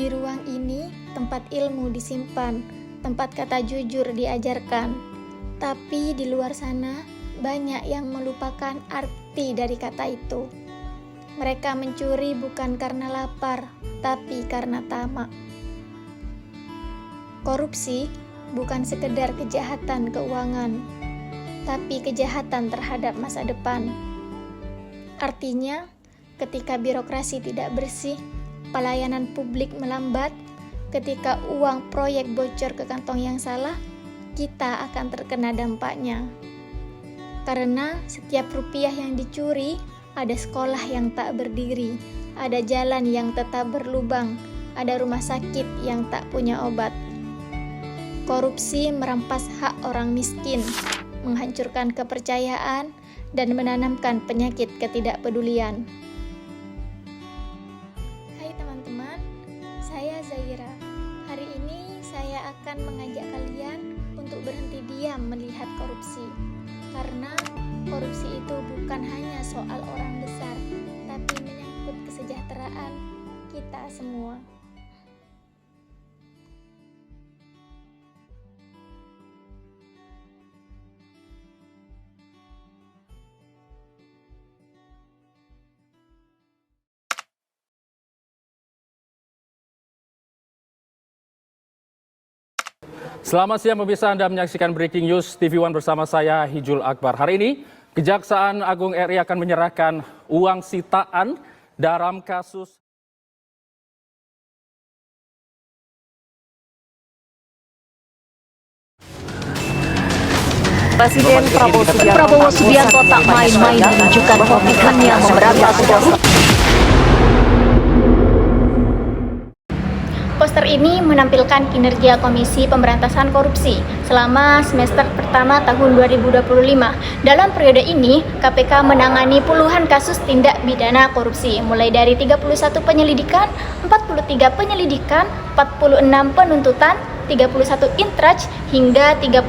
Di ruang ini, tempat ilmu disimpan, tempat kata jujur diajarkan. Tapi di luar sana, banyak yang melupakan arti dari kata itu. Mereka mencuri bukan karena lapar, tapi karena tamak. Korupsi bukan sekedar kejahatan keuangan, tapi kejahatan terhadap masa depan. Artinya, ketika birokrasi tidak bersih, pelayanan publik melambat, ketika uang proyek bocor ke kantong yang salah, kita akan terkena dampaknya. Karena setiap rupiah yang dicuri, ada sekolah yang tak berdiri, ada jalan yang tetap berlubang, ada rumah sakit yang tak punya obat. Korupsi merampas hak orang miskin, menghancurkan kepercayaan, dan menanamkan penyakit ketidakpedulian. Hai teman-teman, saya Zaira. Hari ini saya akan mengajak kalian untuk berhenti diam melihat korupsi. Karena korupsi itu bukan hanya soal orang besar, tapi menyangkut kesejahteraan kita semua. Selamat siang pemirsa, Anda menyaksikan Breaking News TV One bersama saya Hijul Akbar. Hari ini, Kejaksaan Agung RI akan menyerahkan uang sitaan dalam kasus Presiden Prabowo Subianto tak main-main menunjukkan komitmennya memberantas korupsi. Poster ini menampilkan kinerja Komisi Pemberantasan Korupsi selama semester pertama tahun 2025. Dalam periode ini, KPK menangani puluhan kasus tindak pidana korupsi, mulai dari 31 penyelidikan, 43 penyelidikan, 46 penuntutan, 31 intraj, hingga 35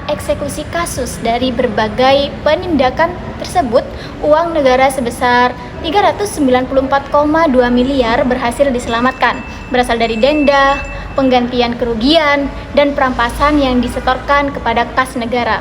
eksekusi kasus. Dari berbagai penindakan tersebut, uang negara sebesar 394,2 miliar berhasil diselamatkan, berasal dari denda, penggantian kerugian, dan perampasan yang disetorkan kepada kas negara.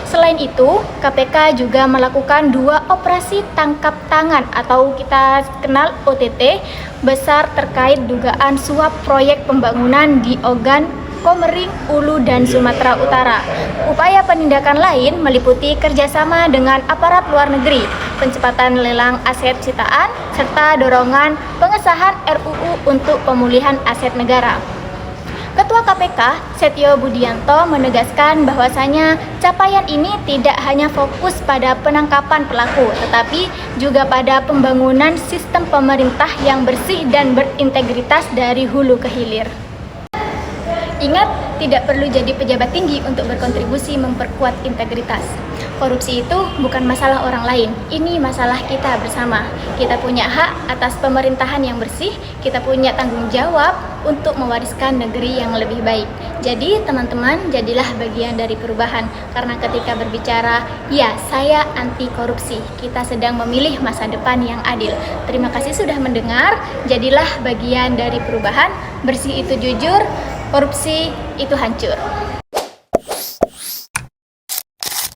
Selain itu, KPK juga melakukan 2 operasi tangkap tangan atau kita kenal OTT besar terkait dugaan suap proyek pembangunan di Ogan, Komering, Ulu, dan Sumatera Utara. Upaya penindakan lain meliputi kerjasama dengan aparat luar negeri, pencepatan lelang aset sitaan, serta dorongan pengesahan RUU untuk pemulihan aset negara. Ketua KPK, Setio Budianto, menegaskan bahwasanya capaian ini tidak hanya fokus pada penangkapan pelaku, tetapi juga pada pembangunan sistem pemerintah yang bersih dan berintegritas dari hulu ke hilir. Ingat, tidak perlu jadi pejabat tinggi untuk berkontribusi memperkuat integritas. Korupsi itu bukan masalah orang lain, ini masalah kita bersama. Kita punya hak atas pemerintahan yang bersih, kita punya tanggung jawab untuk mewariskan negeri yang lebih baik. Jadi teman-teman, jadilah bagian dari perubahan. Karena ketika berbicara, ya saya anti korupsi, kita sedang memilih masa depan yang adil. Terima kasih sudah mendengar, jadilah bagian dari perubahan. Bersih itu jujur, korupsi itu hancur.